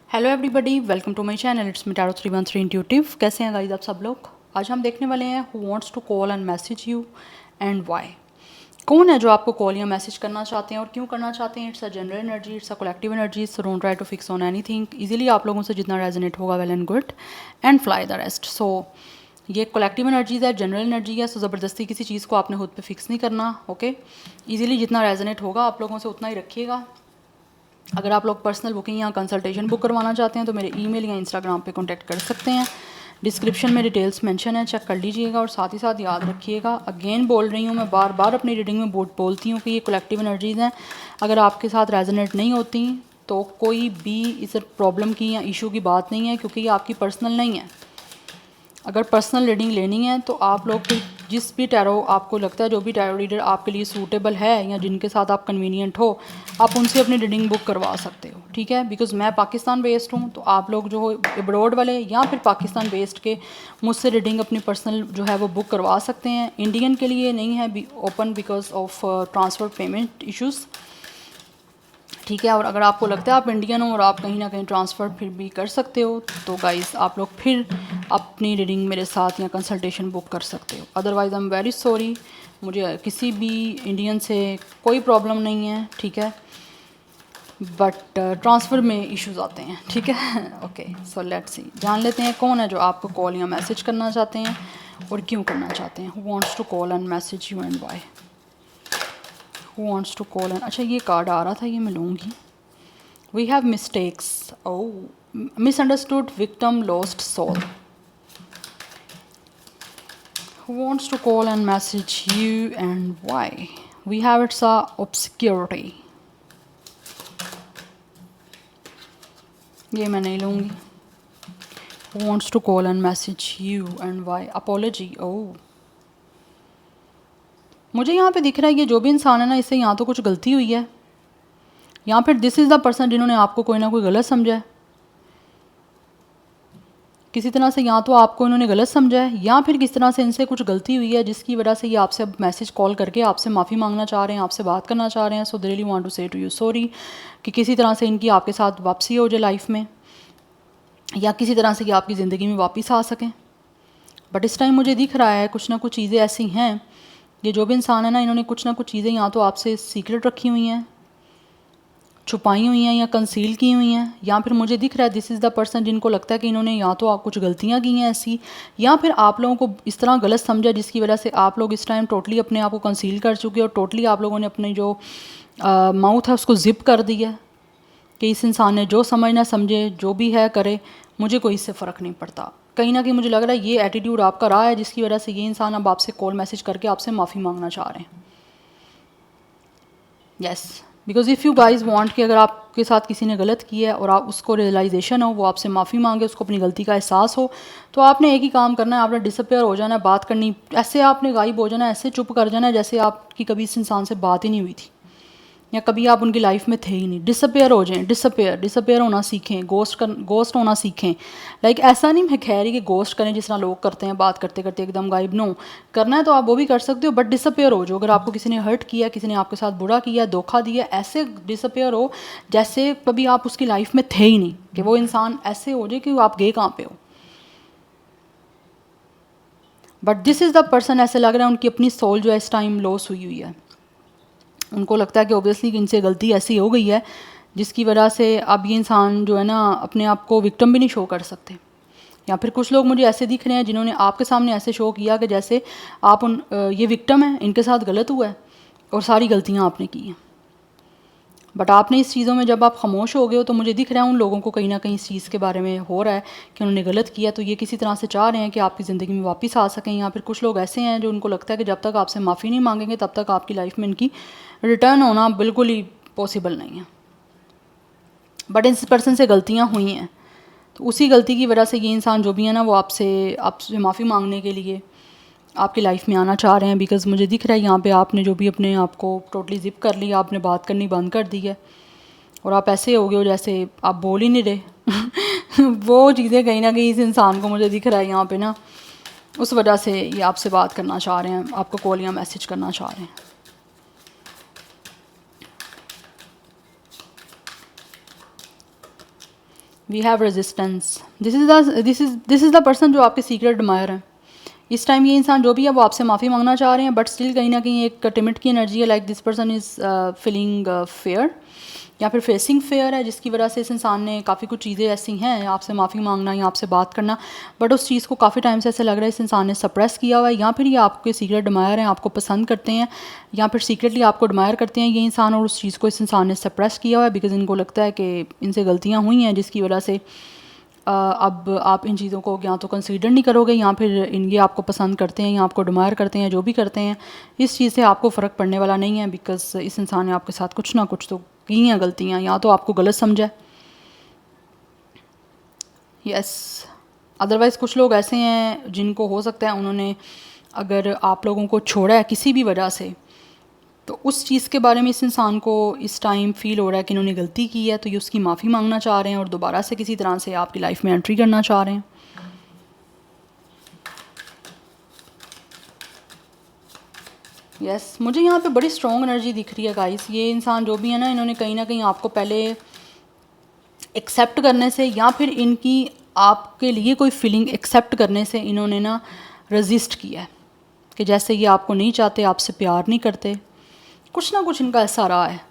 Hello everybody, welcome to my channel. It's me tarot 313 intuitive. कैसे हैं guys आप सब लोग? आज हम देखने वाले हैं who wants to call and message you and why. कौन है जो आपको कॉल या मैसेज करना चाहते हैं और क्यों करना चाहते हैं? It's a general energy, it's a collective energy, so don't try to fix on anything. Easily आप लोगों से जितना रेजोनेट होगा well and good and fly the rest. So ये कलेक्टिव एनर्जीज है, जनरल एनर्जी है, सो ज़बरदस्ती किसी चीज़ को आपने खुद पे फिक्स नहीं करना। ओके, इजीली जितना रेजोनेट होगा आप लोगों से उतना ही रखिएगा। अगर आप लोग पर्सनल बुकिंग या कंसल्टेशन बुक करवाना चाहते हैं तो मेरे ईमेल या इंस्टाग्राम पे कांटेक्ट कर सकते हैं। डिस्क्रिप्शन में डिटेल्स मेंशन है, चेक कर लीजिएगा। और साथ ही साथ याद रखिएगा, अगेन बोल रही हूँ, मैं बार बार अपनी रीडिंग में बोलती हूँ कि ये कलेक्टिव एनर्जीज़ हैं। अगर आपके साथ रेजोनेट नहीं होती तो कोई भी इस प्रॉब्लम की या इशू की बात नहीं है, क्योंकि ये आपकी पर्सनल नहीं है। अगर पर्सनल रीडिंग लेनी है तो आप लोग फिर जिस भी टैरो आपको लगता है, जो भी टैरो रीडर आपके लिए सूटेबल है या जिनके साथ आप कन्वीनियंट हो, आप उनसे अपनी रीडिंग बुक करवा सकते हो। ठीक है, बिकॉज मैं पाकिस्तान बेस्ड हूँ, तो आप लोग जो हो अब्रॉड वाले या फिर पाकिस्तान बेस्ड के मुझसे रीडिंग अपनी पर्सनल जो है वो बुक करवा सकते हैं। इंडियन के लिए नहीं है open because of transfer payment issues. ठीक है, और अगर आपको लगता है आप इंडियन हो और आप कहीं ना कहीं ट्रांसफ़र फिर भी कर सकते हो, तो गाइस आप लोग फिर अपनी रीडिंग मेरे साथ या कंसल्टेशन बुक कर सकते हो। Otherwise I am very sorry, मुझे किसी भी इंडियन से कोई प्रॉब्लम नहीं है। ठीक है, बट ट्रांसफ़र में इश्यूज आते हैं। ठीक है, ओके, सो लेट्स सी, जान लेते हैं कौन है जो आपको कॉल या मैसेज करना चाहते हैं और क्यों करना चाहते हैं। Who wants to call and message you and why? Who wants to call and अच्छा, ये कार्ड आ रहा था, ये मैं लूँगी। We have mistakes. Oh, misunderstood victim, lost soul. Who wants to call and message you and why? We have it's a obscurity. ये मैं नहीं लूँगी। Who wants to call and message you and why? Apology. Oh, मुझे यहाँ पे दिख रहा है ये जो भी इंसान है ना, इससे यहाँ तो कुछ गलती हुई है, या फिर दिस इज़ द पर्सन जिन्होंने आपको कोई ना कोई गलत समझा है। किसी तरह से या तो आपको इन्होंने गलत समझा है या फिर किस तरह से इनसे कुछ गलती हुई है जिसकी वजह से ये आपसे अब मैसेज कॉल करके आपसे माफ़ी मांगना चाह रहे हैं, आपसे बात करना चाह रहे हैं। सो दे रियली वांट टू से टू यू सॉरी कि किसी तरह से इनकी आपके साथ वापसी हो जाए लाइफ में, या किसी तरह से कि आपकी ज़िंदगी में वापस आ सकें। बट इस टाइम मुझे दिख रहा है कुछ ना कुछ चीज़ें ऐसी हैं, ये जो भी इंसान है ना, इन्होंने कुछ ना कुछ चीज़ें या तो आपसे सीक्रेट रखी हुई हैं, छुपाई हुई हैं या कंसील की हुई हैं, या फिर मुझे दिख रहा है दिस इज़ द पर्सन जिनको लगता है कि इन्होंने या तो आप कुछ गलतियां की हैं ऐसी, या फिर आप लोगों को इस तरह गलत समझा जिसकी वजह से आप लोग इस टाइम टोटली अपने आप को कंसील कर चुके हो और टोटली आप लोगों ने अपनी जो माउथ है उसको जिप कर दिया कि इस इंसान ने जो समझना समझे, जो भी है करे, मुझे कोई इससे फ़र्क नहीं पड़ता। कहीं ना कहीं मुझे लग रहा है ये एटीट्यूड आपका रहा है जिसकी वजह से ये इंसान अब आपसे कॉल मैसेज करके आपसे माफ़ी मांगना चाह रहे हैं। Yes, because if you guys want कि अगर आपके साथ किसी ने गलत किया है और आप उसको रियलाइजेशन हो, वो आपसे माफ़ी मांगे, उसको अपनी गलती का एहसास हो, तो आपने एक ही काम करना है, आपने डिसअपेयर हो जाना है, बात करनी ऐसे, आपने गायब हो जाना है, ऐसे चुप कर जाना है जैसे आपकी कभी इस इंसान से बात ही नहीं हुई थी या कभी आप उनकी लाइफ में थे ही नहीं। डिसअपेयर हो जाएं, डिसअपेयर होना सीखें, गोस्ट होना सीखें। लाइक ऐसा नहीं मैं कह रही कि गोस्ट करें जिस तरह लोग करते हैं, बात करते करते एकदम गायब। नो, करना है तो आप वो भी कर सकते हो, बट डिसअपेयर हो जो, अगर आपको किसी ने हर्ट किया, किसी ने आपके साथ बुरा किया, धोखा दिया, ऐसे डिसअपेयर हो जैसे कभी आप उसकी लाइफ में थे ही नहीं, कि वो इंसान ऐसे हो जाए कि आप गए कहाँ पे हो। But this is the person, ऐसे लग रहा है उनकी अपनी सोल जो है इस टाइम लॉस हुई हुई है। उनको लगता है कि ऑब्वियसली कि इनसे गलती ऐसी हो गई है जिसकी वजह से अब ये इंसान जो है ना अपने आप को विक्टिम भी नहीं शो कर सकते। या फिर कुछ लोग मुझे ऐसे दिख रहे हैं जिन्होंने आपके सामने ऐसे शो किया कि जैसे आप ये विक्टिम है, इनके साथ गलत हुआ है और सारी गलतियाँ आपने की हैं। बट आपने इस चीज़ों में जब आप खामोश हो गए हो तो मुझे दिख रहा है उन लोगों को कहीं ना कहीं इस चीज़ के बारे में हो रहा है कि उन्होंने गलत किया, तो ये किसी तरह से चाह रहे हैं कि आपकी ज़िंदगी में वापस आ सकें। या फिर कुछ लोग ऐसे हैं जो उनको लगता है कि जब तक आपसे माफ़ी नहीं मांगेंगे तब तक आपकी लाइफ में इनकी रिटर्न होना बिल्कुल ही पॉसिबल नहीं है। बट इस पर्सन से गलतियाँ हुई हैं, तो उसी गलती की वजह से ये इंसान जो भी है ना वो आपसे माफ़ी मांगने के लिए आपकी लाइफ में आना चाह रहे हैं। बिकॉज़ मुझे दिख रहा है यहाँ पे आपने जो भी अपने आप को टोटली जिप कर लिया, आपने बात करनी बंद कर दी है और आप ऐसे हो गए हो जैसे आप बोल ही नहीं रहे। वो चीज़ें कहीं ना कहीं इस इंसान को मुझे दिख रहा है यहाँ पे ना, उस वजह से ये आपसे बात करना चाह रहे हैं, आपको कॉल या मैसेज करना चाह रहे हैं। We have resistance, this is the person जो आपके सीक्रेट एडमायर है। इस टाइम ये इंसान जो भी है वो आपसे माफ़ी मांगना चाह रहे हैं, बट स्टिल कहीं ना कहीं एक टिमिड की एनर्जी है, like this person is feeling fair या फिर फेसिंग फेयर है, जिसकी वजह से इस इंसान ने काफ़ी कुछ चीज़ें ऐसी हैं आपसे माफ़ी मांगना या आपसे बात करना, बट उस चीज़ को काफ़ी टाइम से ऐसा लग रहा है इस इंसान ने सप्रेस किया हुआ है, या फिर ये आपके सीक्रेट एडमायर हैं, आपको पसंद करते हैं, या फिर सीक्रेटली आपको एडमायर करते हैं ये इंसान, और उस चीज़ को इस इंसान ने सप्रेस किया हुआ है बिकॉज इनको लगता है कि इनसे गलतियाँ हुई हैं, जिसकी वजह से अब आप इन चीज़ों को या तो कंसीडर नहीं करोगे, या फिर ये आपको पसंद करते हैं या आपको एडमायर करते हैं, जो भी करते हैं इस चीज़ से आपको फ़र्क पड़ने वाला नहीं है, बिकॉज इस इंसान ने आपके साथ कुछ ना कुछ तो की हैं गलतियाँ, या तो आपको गलत समझा। यस, अदरवाइज़ कुछ लोग ऐसे हैं जिनको हो सकता है उन्होंने अगर आप लोगों को छोड़ा है किसी भी वजह से, तो उस चीज़ के बारे में इस इंसान को इस टाइम फ़ील हो रहा है कि इन्होंने गलती की है, तो ये उसकी माफ़ी मांगना चाह रहे हैं और दोबारा से किसी तरह से आपकी लाइफ में एंट्री करना चाह रहे हैं। यस, मुझे यहाँ पे बड़ी स्ट्रॉन्ग एनर्जी दिख रही है गाइस। ये इंसान जो भी है ना, इन्होंने कहीं ना कहीं आपको पहले एक्सेप्ट करने से, या फिर इनकी आपके लिए कोई फीलिंग एक्सेप्ट करने से इन्होंने ना रजिस्ट किया है, कि जैसे ये आपको नहीं चाहते, आपसे प्यार नहीं करते, कुछ ना कुछ इनका ऐसा रहा है।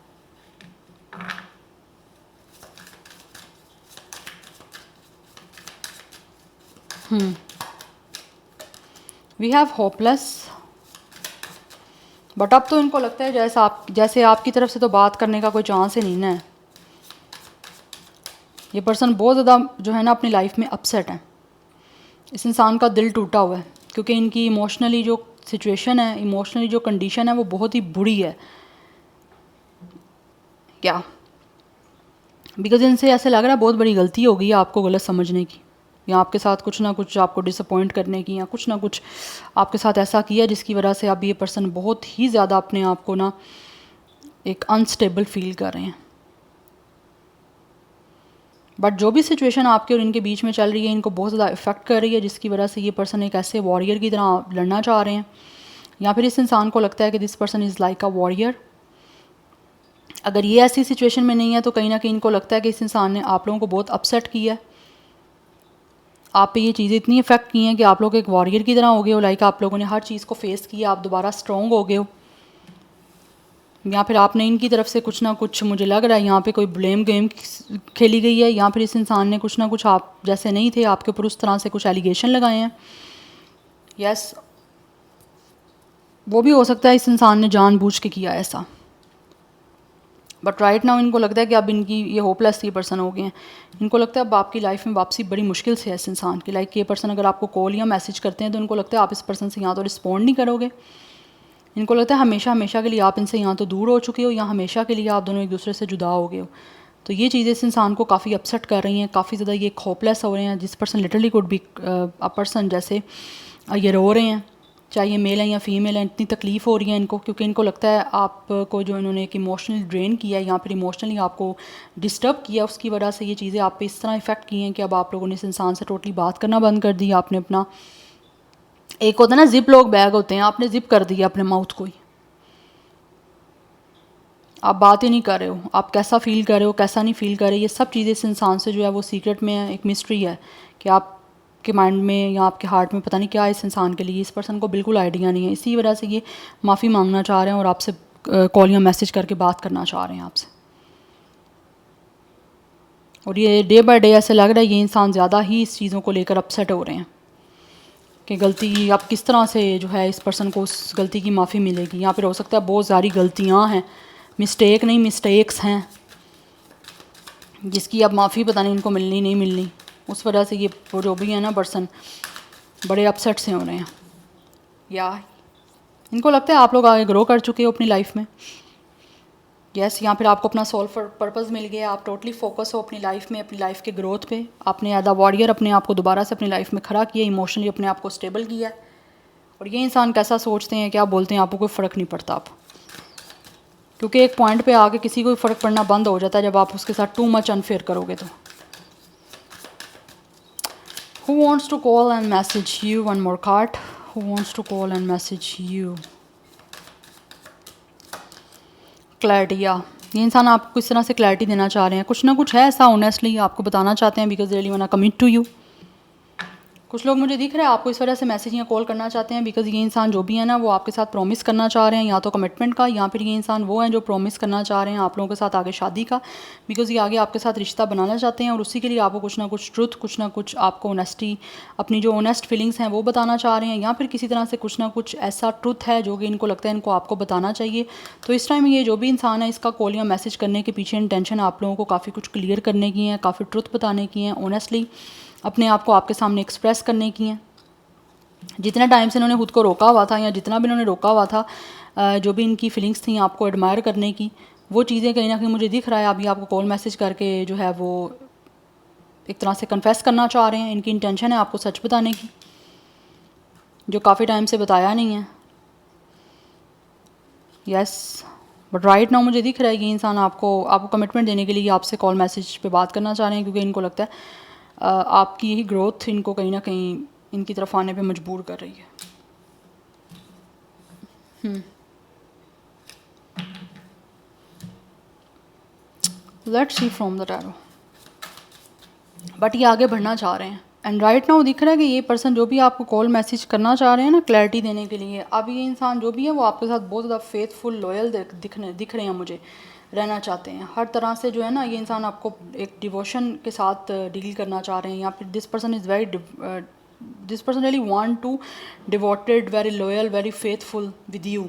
वी हैव होपलेस, बट अब तो इनको लगता है जैसे आपकी तरफ से तो बात करने का कोई चांस ही नहीं ना है। ये पर्सन बहुत ज़्यादा जो है ना अपनी लाइफ में अपसेट है, इस इंसान का दिल टूटा हुआ है, क्योंकि इनकी इमोशनली जो सिचुएशन है, इमोशनली जो कंडीशन है वो बहुत ही बुरी है। क्या बिकॉज इनसे ऐसे लग रहा है बहुत बड़ी गलती हो गई है आपको गलत समझने की, या आपके साथ कुछ ना कुछ आपको डिसअपॉइंट करने की, या कुछ ना कुछ आपके साथ ऐसा किया जिसकी वजह से अब ये पर्सन बहुत ही ज़्यादा अपने आप को ना एक अनस्टेबल फील कर रहे हैं। बट जो भी सिचुएशन आपके और इनके बीच में चल रही है इनको बहुत ज़्यादा इफ़ेक्ट कर रही है, जिसकी वजह से ये पर्सन एक ऐसे वॉरियर की तरह लड़ना चाह रहे हैं, या फिर इस इंसान को लगता है कि this person is like a warrior. अगर ये ऐसी सिचुएशन में नहीं है तो कहीं ना कहीं इनको लगता है कि इस इंसान ने आप लोगों को बहुत अपसेट किया है, आप पे ये चीज़ें इतनी इफेक्ट की हैं कि आप लोग एक वॉरियर की तरह हो गए हो, लाइक आप लोगों ने हर चीज़ को फेस किया, आप दोबारा स्ट्रॉन्ग हो गए हो, या फिर आपने इनकी तरफ से कुछ ना कुछ, मुझे लग रहा है यहाँ पे कोई ब्लेम गेम खेली गई है, या फिर इस इंसान ने कुछ ना कुछ आप जैसे नहीं थे आपके ऊपर उस तरह से कुछ एलिगेशन लगाए हैं। यस, वो भी हो सकता है इस इंसान ने जानबूझ के किया ऐसा, बट राइट नाउ इनको लगता है कि अब इनकी ये होपलेस ये पर्सन हो गए हैं, इनको लगता है अब आपकी लाइफ में वापसी बड़ी मुश्किल से है इस इंसान की। लाइक ये पर्सन अगर आपको कॉल या मैसेज करते हैं तो इनको लगता है आप इस पर्सन से यहाँ तो रिस्पॉन्ड नहीं करोगे, इनको लगता है हमेशा हमेशा के लिए आप इनसे यहाँ तो दूर हो चुके हो, या हमेशा के लिए आप दोनों एक दूसरे से जुदा हो गए हो। तो ये चीज़ें इस इंसान को काफ़ी अपसेट कर रही हैं, काफ़ी ज़्यादा ये होपलेस हो रहे हैं। जिस person literally could be a person, जैसे ये रो रहे हैं, चाहे ये मेल है या फीमेल है, इतनी तकलीफ़ हो रही है इनको, क्योंकि इनको लगता है आपको जो इन्होंने एक इमोशनली ड्रेन किया है या फिर इमोशनली आपको डिस्टर्ब किया, उसकी वजह से ये चीज़ें आप पे इस तरह इफ़ेक्ट की हैं कि अब आप लोगों ने इस इंसान से टोटली बात करना बंद कर दी। आपने अपना, एक होता है ना जिप लॉक बैग होते हैं, आपने जिप कर दिया अपने माउथ को ही, आप बात ही नहीं कर रहे हो, आप कैसा फ़ील कर रहे हो कैसा नहीं फ़ील कर रहे, ये सब चीज़ें इस इंसान से जो है वो सीक्रेट में है, एक मिस्ट्री है कि आपके माइंड में या आपके हार्ट में पता नहीं क्या है इस इंसान के लिए, इस पर्सन को बिल्कुल आइडिया नहीं है। इसी वजह से ये माफ़ी मांगना चाह रहे हैं और आपसे कॉल या मैसेज करके बात करना चाह रहे हैं आपसे। और ये डे बाय डे ऐसे लग रहा है ये इंसान ज़्यादा ही इस चीज़ों को लेकर अपसेट हो रहे हैं कि गलती अब किस तरह से जो है इस पर्सन को उस गलती की माफ़ी मिलेगी, या फिर हो सकता है बहुत सारी गलतियाँ हैं, मिस्टेक नहीं मिस्टेक्स हैं, जिसकी अब माफ़ी पता नहीं इनको मिलनी नहीं मिलनी, उस वजह से ये जो भी है ना पर्सन बड़े अपसेट से हो रहे हैं, या इनको लगता है आप लोग आगे ग्रो कर चुके हो अपनी लाइफ में। यस, यहाँ फिर आपको अपना सोल पर्पस मिल गया, आप टोटली फोकस हो अपनी लाइफ में, अपनी लाइफ के ग्रोथ पे, आपने एज अ वॉरियर अपने आप को दोबारा से अपनी लाइफ में खड़ा किया, इमोशनली अपने आप को स्टेबल किया। और ये इंसान कैसा सोचते हैं क्या बोलते हैं आपको कोई फ़र्क नहीं पड़ता, आप क्योंकि एक पॉइंट पे आके किसी को फ़र्क पड़ना बंद हो जाता है जब आप उसके साथ टू मच अनफेयर करोगे। तो who wants to call and message you, one more card, who wants to call and message you, clarity. ये इंसान आपको इस तरह से क्लैरिटी देना चाह रहे हैं, कुछ ना कुछ है ऐसा ऑनेस्टली आपको बताना चाहते हैं, because really want commit to you. कुछ लोग मुझे दिख रहे हैं आपको इस वजह से मैसेज या कॉल करना चाहते हैं, बिकॉज ये इंसान जो भी है ना वो आपके साथ प्रॉमिस करना चाह रहे हैं, या तो कमिटमेंट का, या फिर ये इंसान वो हैं जो प्रॉमिस करना चाह रहे हैं आप लोगों के साथ आगे शादी का, बिकॉज ये आगे आपके साथ रिश्ता बनाना चाहते हैं और उसी के लिए आपको कुछ ना कुछ ट्रुथ, कुछ ना कुछ आपको ऑनेस्टी, अपनी जो ऑनेस्ट फीलिंग्स हैं वो बताना चाह रहे हैं, या फिर किसी तरह से कुछ ना कुछ ऐसा ट्रुथ है जो कि इनको लगता है इनको आपको बताना चाहिए। तो इस टाइम ये जो भी इंसान है इसका कॉल या मैसेज करने के पीछे इंटेंशन आप लोगों को काफ़ी कुछ क्लियर करने की है, काफ़ी ट्रुथ बताने की हैं, ऑनेस्टली अपने आप को आपके सामने एक्सप्रेस करने की हैं। जितने टाइम से इन्होंने खुद को रोका हुआ था या जितना भी इन्होंने रोका हुआ था, जो भी इनकी फीलिंग्स थी आपको एडमायर करने की, वो चीज़ें कहीं ना कहीं मुझे दिख रहा है अभी आपको कॉल मैसेज करके जो है वो एक तरह से कन्फेस करना चाह रहे हैं। इनकी इंटेंशन है आपको सच बताने की, जो काफ़ी टाइम से बताया नहीं है। यस, बट राइट नाउ मुझे दिख रहा है कि इंसान आपको कमिटमेंट देने के लिए आपसे कॉल मैसेज पे बात करना चाह रहे हैं, क्योंकि इनको लगता है आपकी यही ग्रोथ इनको कहीं ना कहीं इनकी तरफ आने पे मजबूर कर रही है। Let's see from the tarot, but ये आगे बढ़ना चाह रहे हैं एंड राइट नाउ दिख रहा है कि ये पर्सन जो भी आपको कॉल मैसेज करना चाह रहे हैं ना क्लैरिटी देने के लिए, अब ये इंसान जो भी है वो आपके साथ बहुत ज़्यादा फेथफुल लॉयल दिख रहे हैं मुझे, रहना चाहते हैं हर तरह से जो है ना। ये इंसान आपको एक डिवोशन के साथ डील करना चाह रहे हैं, या फिर this person is this person really want to devoted, very loyal, very faithful with you.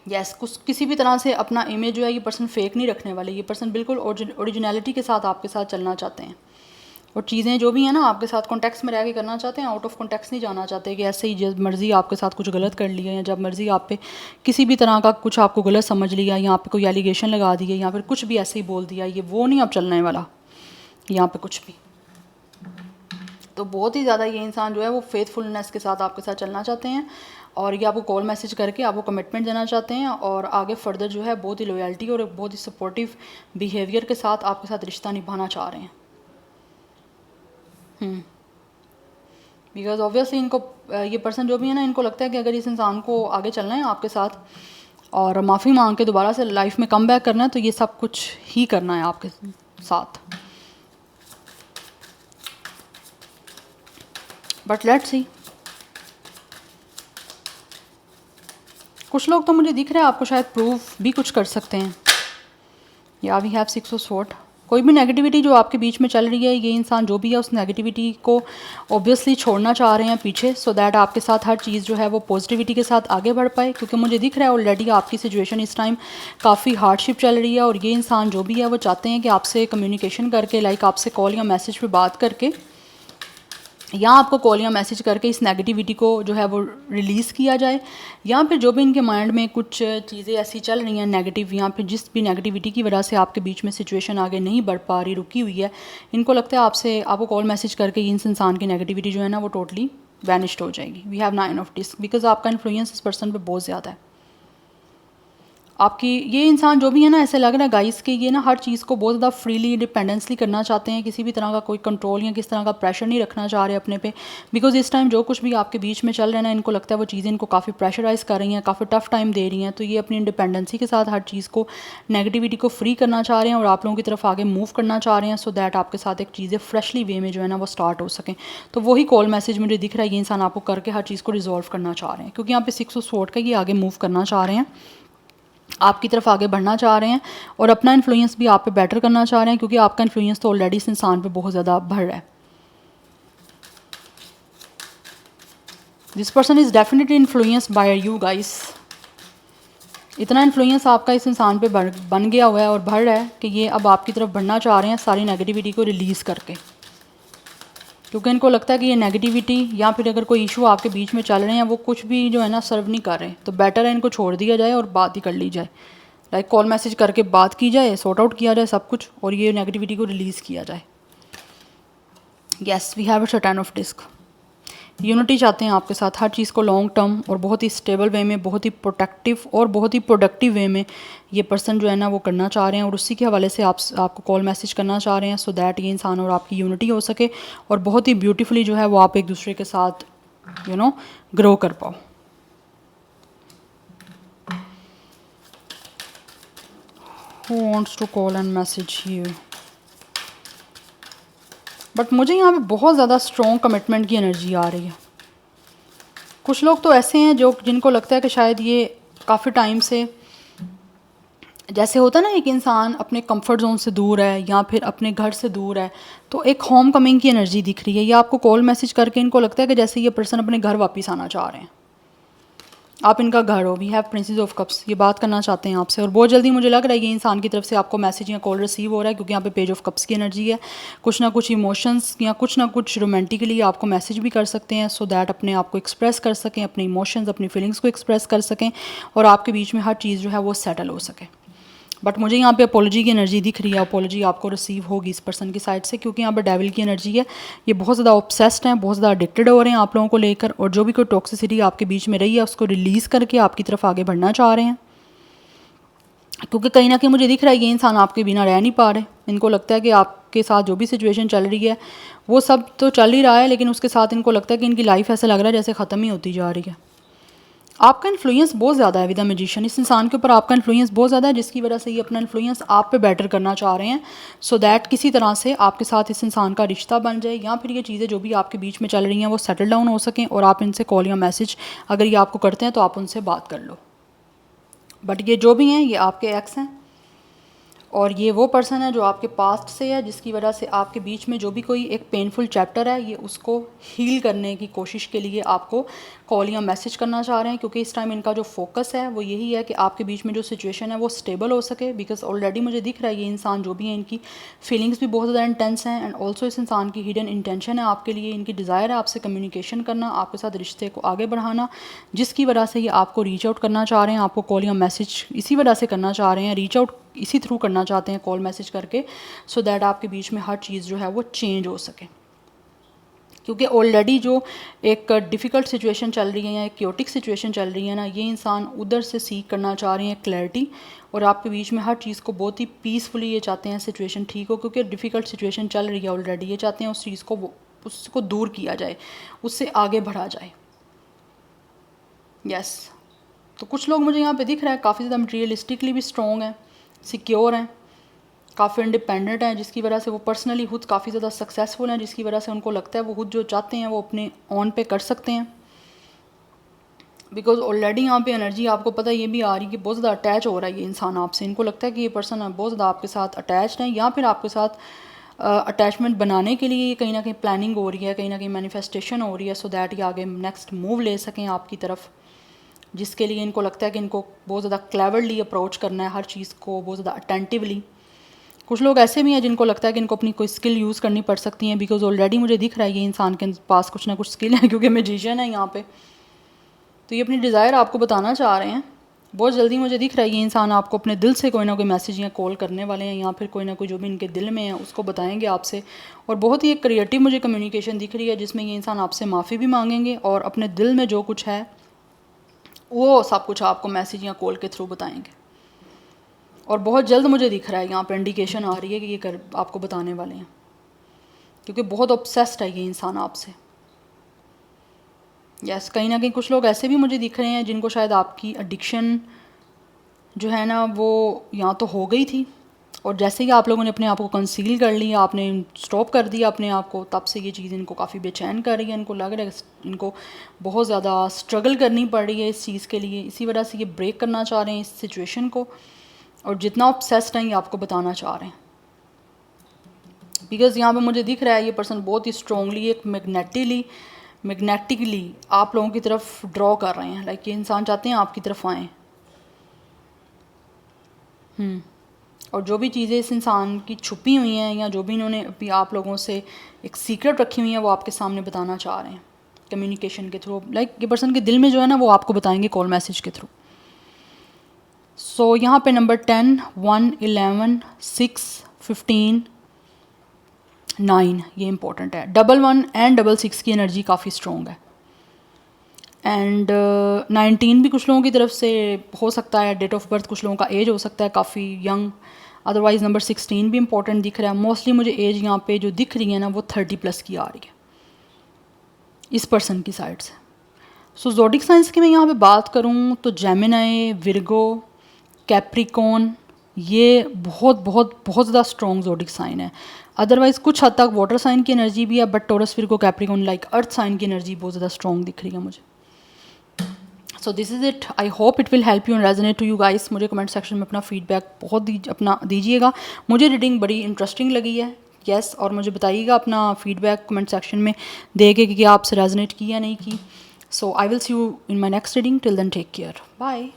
Yes, कुछ किसी भी तरह से अपना इमेज जो है ये पर्सन फेक नहीं रखने वाले, ये पर्सन बिल्कुल ओरिजिनलिटी के साथ आपके साथ चलना चाहते हैं, और चीज़ें जो भी हैं ना आपके साथ कॉन्टेक्स्ट में रह के करना चाहते हैं, आउट ऑफ कॉन्टेक्स्ट नहीं जाना चाहते कि ऐसे ही जब मर्ज़ी आपके साथ कुछ गलत कर लिया, या जब मर्ज़ी आप पे किसी भी तरह का कुछ आपको गलत समझ लिया, यहाँ पे कोई एलिगेशन लगा दिया, या फिर कुछ भी ऐसे ही बोल दिया, ये वो नहीं अब चलने वाला यहाँ पे कुछ भी। तो बहुत ही ज़्यादा ये इंसान जो है वो फेथफुलनेस के साथ आपके साथ चलना चाहते हैं, और ये आपको कॉल मैसेज करके आपको कमिटमेंट देना चाहते हैं, और आगे फर्दर जो है बहुत ही लॉयल्टी और बहुत ही सपोर्टिव बिहेवियर के साथ आपके साथ रिश्ता निभाना चाह रहे हैं। बिकॉज ऑब्वियसली इनको ये पर्सन जो भी है ना, इनको लगता है कि अगर इस इंसान को आगे चलना है आपके साथ और माफ़ी मांग के दोबारा से लाइफ में कम बैक करना है, तो ये सब कुछ ही करना है आपके साथ। बट लेट्स सी, कुछ लोग तो मुझे दिख रहा है आपको शायद प्रूव भी कुछ कर सकते हैं। या वी हैव 6 ऑफ स्वॉर्ड, कोई भी नेगेटिविटी जो आपके बीच में चल रही है, ये इंसान जो भी है उस नेगेटिविटी को ऑब्वियसली छोड़ना चाह रहे हैं पीछे, सो दैट आपके साथ हर चीज़ जो है वो पॉजिटिविटी के साथ आगे बढ़ पाए। क्योंकि मुझे दिख रहा है ऑलरेडी आपकी सिचुएशन इस टाइम काफ़ी हार्डशिप चल रही है, और ये इंसान जो भी है वो चाहते हैं कि आपसे कम्युनिकेशन करके, लाइक आपसे कॉल या मैसेज पे बात करके, या आपको कॉल या मैसेज करके इस नेगेटिविटी को जो है वो रिलीज़ किया जाए, या फिर जो भी इनके माइंड में कुछ चीज़ें ऐसी चल रही हैं नेगेटिव, या फिर जिस भी नेगेटिविटी की वजह से आपके बीच में सिचुएशन आगे नहीं बढ़ पा रही, रुकी हुई है, इनको लगता है आपको कॉल मैसेज करके इस इंसान की नेगेटिविटी जो है ना वो टोटली वैनिश्ड हो जाएगी। We have 9 of disc, because आपका इन्फ्लुएंस इस पर्सन पे बहुत ज़्यादा है। आपकी ये इंसान जो भी है ना, ऐसे लग रहा है गाइस कि ये ना हर चीज़ को बहुत ज़्यादा फ्रीली इंडिपेंडेंसली करना चाहते हैं, किसी भी तरह का कोई कंट्रोल या किस तरह का प्रेशर नहीं रखना चाह रहे अपने पे, बिकॉज इस टाइम जो कुछ भी आपके बीच में चल रहा है ना, इनको लगता है वो चीज़ें इनको काफ़ी प्रेशराइज़ कर रही हैं, काफ़ी टफ टाइम दे रही हैं। तो ये अपनी इंडिपेंडेंसी के साथ हर चीज़ को, नेगेटिविटी को फ्री करना चाह रहे हैं और आप लोगों की तरफ आगे मूव करना चाह रहे हैं, सो दैट आपके साथ एक चीज़ें फ्रेशली वे में जो है ना वो स्टार्ट हो सकें। तो वही कॉल मैसेज मुझे दिख रहा है, ये इंसान आपको करके हर चीज़ को रिजॉल्व करना चाह रहे हैं, क्योंकि यहाँ पे 6 ऑफ स्वॉर्ड का ये आगे मूव करना चाह रहे हैं, आपकी तरफ आगे बढ़ना चाह रहे हैं, और अपना इन्फ्लुएंस भी आप पे बेटर करना चाह रहे हैं, क्योंकि आपका इन्फ्लुएंस तो ऑलरेडी इस इंसान पे बहुत ज़्यादा बढ़ रहा है। This person is definitely influenced by you guys. इतना इन्फ्लुएंस आपका इस इंसान पे बन गया हुआ है और बढ़ रहा है कि ये अब आपकी तरफ बढ़ना चाह रहे हैं सारी नेगेटिविटी को रिलीज़ करके, क्योंकि इनको लगता है कि ये नेगेटिविटी या फिर अगर कोई इशू आपके बीच में चल रहे हैं वो कुछ भी जो है ना सर्व नहीं कर रहे, तो बेटर है इनको छोड़ दिया जाए और बात ही कर ली जाए, लाइक कॉल मैसेज करके बात की जाए, सॉर्ट आउट किया जाए सब कुछ, और ये नेगेटिविटी को रिलीज़ किया जाए। Yes, we have a 10 of disc. Unity चाहते हैं आपके साथ, हर चीज़ को लॉन्ग टर्म और बहुत ही स्टेबल वे में, बहुत ही प्रोटेक्टिव और बहुत ही प्रोडक्टिव वे में ये पर्सन जो है ना वो करना चाह रहे हैं, और उसी के हवाले से आपको कॉल मैसेज करना चाह रहे हैं, सो दैट ये इंसान और आपकी यूनिटी हो सके, और बहुत ही ब्यूटीफुली जो है वो आप एक दूसरे के साथ ग्रो कर पाओ। Who wants to call and message you, but मुझे यहाँ पे बहुत ज़्यादा स्ट्रॉन्ग कमिटमेंट की एनर्जी आ रही है। कुछ लोग तो ऐसे हैं जो जिनको लगता है कि शायद ये काफ़ी टाइम से, जैसे होता है ना एक इंसान अपने कंफर्ट जोन से दूर है या फिर अपने घर से दूर है, तो एक होम कमिंग की एनर्जी दिख रही है, या आपको कॉल मैसेज करके इनको लगता है कि जैसे ये पर्सन अपने घर वापस आना चाह रहे हैं, आप इनका घर हो। We have princess of cups, ये बात करना चाहते हैं आपसे, और बहुत जल्दी मुझे लग रहा है ये इंसान की तरफ से आपको मैसेज या कॉल रिसीव हो रहा है, क्योंकि यहाँ पे पेज ऑफ कप्स की एनर्जी है। कुछ ना कुछ इमोशंस या कुछ ना कुछ रोमांटिकली आपको मैसेज भी कर सकते हैं, सो दैट अपने आप को एक्सप्रेस कर सकें, अपने इमोशंस अपनी फीलिंग्स को एक्सप्रेस कर सकें, और आपके बीच में हर चीज़ जो है वो सेटल हो सके। बट मुझे यहाँ पे अपोलॉजी की एनर्जी दिख रही है, अपोलॉजी आपको रिसीव होगी इस पर्सन की साइड से, क्योंकि यहाँ पे डेविल की एनर्जी है। ये बहुत ज़्यादा ऑब्सेस्ड हैं, बहुत ज़्यादा एडिक्टेड हो रहे हैं आप लोगों को लेकर, और जो भी कोई टॉक्सिसिटी आपके बीच में रही है उसको रिलीज़ करके आपकी तरफ आगे बढ़ना चाह रहे हैं, क्योंकि कहीं ना कहीं मुझे दिख रहा है ये इंसान आपके बिना रह नहीं पा रहे। इनको लगता है कि आपके साथ जो भी सिचुएशन चल रही है वो सब तो चल ही रहा है, लेकिन उसके साथ इनको लगता है कि इनकी लाइफ ऐसा लग रहा है जैसे ख़त्म ही होती जा रही है। आपका इन्फ्लुएंस बहुत ज़्यादा है विद द मैजिशियन, इस इंसान के ऊपर आपका इन्फ्लुएंस बहुत ज़्यादा है, जिसकी वजह से ये अपना इन्फ्लुएंस आप पे बेटर करना चाह रहे हैं, सो दैट किसी तरह से आपके साथ इस इंसान का रिश्ता बन जाए, या फिर ये चीज़ें जो भी आपके बीच में चल रही हैं वो सेटल डाउन हो सकें, और आप इनसे कॉल या मैसेज अगर ये आपको करते हैं तो आप उनसे बात कर लो। बट ये जो भी हैं ये आपके एक्स हैं, और ये वो पर्सन है जो आपके पास्ट से है, जिसकी वजह से आपके बीच में जो भी कोई एक पेनफुल चैप्टर है ये उसको हील करने की कोशिश के लिए आपको कॉल या मैसेज करना चाह रहे हैं, क्योंकि इस टाइम इनका जो फोकस है वो यही है कि आपके बीच में जो सिचुएशन है वो स्टेबल हो सके। बिकॉज ऑलरेडी मुझे दिख रहा है ये इंसान जो भी है इनकी फीलिंग्स भी बहुत ज़्यादा इंटेंस हैं, एंड ऑल्सो इस इंसान की हिडन इंटेंशन है आपके लिए, इनकी डिज़ायर है आपसे कम्युनिकेशन करना, आपके साथ रिश्ते को आगे बढ़ाना, जिसकी वजह से ये आपको रीच आउट करना चाह रहे हैं, आपको कॉल या मैसेज इसी वजह से करना चाह रहे हैं, रीच आउट इसी थ्रू करना चाहते हैं कॉल मैसेज करके, सो दैट आपके बीच में हर चीज़ जो है वो चेंज हो सके। क्योंकि ऑलरेडी जो एक डिफ़िकल्ट सिचुएशन चल रही है या एक क्योटिक सिचुएशन चल रही है ना, ये इंसान उधर से सीख करना चाह रहे हैं क्लैरिटी, और आपके बीच में हर चीज़ को बहुत ही पीसफुली ये चाहते हैं सिचुएशन ठीक हो, क्योंकि डिफ़िकल्ट सिचुएशन चल रही है ऑलरेडी, ये चाहते हैं उस चीज़ को उसको दूर किया जाए, उससे आगे बढ़ा जाए। यस, तो कुछ लोग मुझे यहाँ पे दिख रहा है काफ़ी ज़्यादा मटीरियलिस्टिकली भी स्ट्रॉन्ग हैं, सिक्योर हैं, काफ़ी इंडिपेंडेंट हैं, जिसकी वजह से वो पर्सनली खुद काफ़ी ज़्यादा सक्सेसफुल हैं, जिसकी वजह से उनको लगता है वो खुद जो चाहते हैं वो अपने ऑन पे कर सकते हैं। बिकॉज ऑलरेडी यहाँ पे एनर्जी आपको पता है ये भी आ रही है कि बहुत ज़्यादा अटैच हो रहा है ये इंसान आपसे, इनको लगता है कि ये पर्सन बहुत ज़्यादा आपके साथ अटैच्ड है, या फिर आपके साथ अटैचमेंट बनाने के लिए कहीं ना कहीं प्लानिंग हो रही है, कहीं ना कहीं मैनिफेस्टेशन हो रही है, सो दैट ये आगे नेक्स्ट मूव ले सकें आपकी तरफ, जिसके लिए इनको लगता है कि इनको बहुत ज़्यादा क्लेवरली अप्रोच करना है हर चीज़ को, बहुत ज़्यादा अटेंटिवली। कुछ लोग ऐसे भी हैं जिनको लगता है कि इनको अपनी कोई स्किल यूज़ करनी पड़ सकती है, बिकॉज ऑलरेडी मुझे दिख रहा है ये इंसान के पास कुछ ना कुछ स्किल है, क्योंकि मैजिशियन है यहाँ पे, तो ये अपनी डिज़ायर आपको बताना चाह रहे हैं। बहुत जल्दी मुझे दिख रहा है ये इंसान आपको अपने दिल से कोई ना कोई मैसेज या कॉल करने वाले हैं, या फिर कोई ना कोई जो भी इनके दिल में है उसको बताएंगे आपसे, और बहुत ही एक क्रिएटिव मुझे कम्युनिकेशन दिख रही है, जिसमें ये इंसान आपसे माफ़ी भी मांगेंगे और अपने दिल में जो कुछ है वो सब कुछ आपको मैसेज या कॉल के थ्रू बताएंगे। और बहुत जल्द मुझे दिख रहा है यहाँ पर इंडिकेशन आ रही है कि ये आपको बताने वाले हैं, क्योंकि बहुत ऑब्सेस्ड है ये इंसान आपसे। यस, कहीं ना कहीं कुछ लोग ऐसे भी मुझे दिख रहे हैं जिनको शायद आपकी एडिक्शन जो है ना वो यहाँ तो हो गई थी, और जैसे ही आप लोगों ने अपने आप को कंसील कर लिया, आपने स्टॉप कर दिया अपने आप को, तब से ये चीज़ इनको काफ़ी बेचैन कर रही है, इनको लग रहा है इनको बहुत ज़्यादा स्ट्रगल करनी पड़ रही है इस चीज़ के लिए, इसी वजह से ये ब्रेक करना चाह रहे हैं इस सिचुएशन को, और जितना ऑब्सेस्ड हैं ये आपको बताना चाह रहे हैं। बिकॉज़ यहाँ पे मुझे दिख रहा है ये पर्सन बहुत ही स्ट्रॉन्गली एक मैग्नेटिकली आप लोगों की तरफ ड्रॉ कर रहे हैं, लाइक ये इंसान चाहते हैं आपकी तरफ आएँ। और जो भी चीज़ें इस इंसान की छुपी हुई हैं, या जो भी इन्होंने अभी आप लोगों से एक सीक्रेट रखी हुई हैं, वो आपके सामने बताना चाह रहे हैं कम्युनिकेशन के थ्रू, लाइक ये पर्सन के दिल में जो है ना वो आपको बताएंगे कॉल मैसेज के थ्रू। सो यहाँ पे नंबर 10, 1, 11, 6, 15, 9 ये इंपॉर्टेंट है। 11 एंड 66 की एनर्जी काफ़ी स्ट्रॉन्ग है, एंड 19 भी कुछ लोगों की तरफ से हो सकता है, डेट ऑफ बर्थ कुछ लोगों का एज हो सकता है काफ़ी यंग, अदरवाइज़ नंबर 16 भी इंपॉर्टेंट दिख रहा है। मोस्टली मुझे एज यहाँ पे जो दिख रही है ना वो 30+ की आ रही है इस पर्सन की साइड से। सो ज़ोडिक साइंस की मैं यहाँ पे बात करूँ तो जेमिनी, विर्गो, कैप्रिकॉन, ये बहुत बहुत बहुत ज़्यादा स्ट्रॉन्ग ज़ोडिक साइन है। अदरवाइज़ कुछ हद तक वाटर साइन की एनर्जी भी है, but Taurus Virgo Capricorn like earth sign की एनर्जी बहुत ज़्यादा स्ट्रॉन्ग दिख रही है मुझे। So this is it, I hope it will help you and resonate to you guys. मुझे कमेंट सेक्शन में अपना फीडबैक बहुत अपना दीजिएगा। मुझे रीडिंग बड़ी इंटरेस्टिंग लगी है, यस, और मुझे बताइएगा अपना फीडबैक कमेंट सेक्शन में दे के कि आपसे रेजोनेट की या नहीं की। So I will see you in my next reading, till then take care, bye.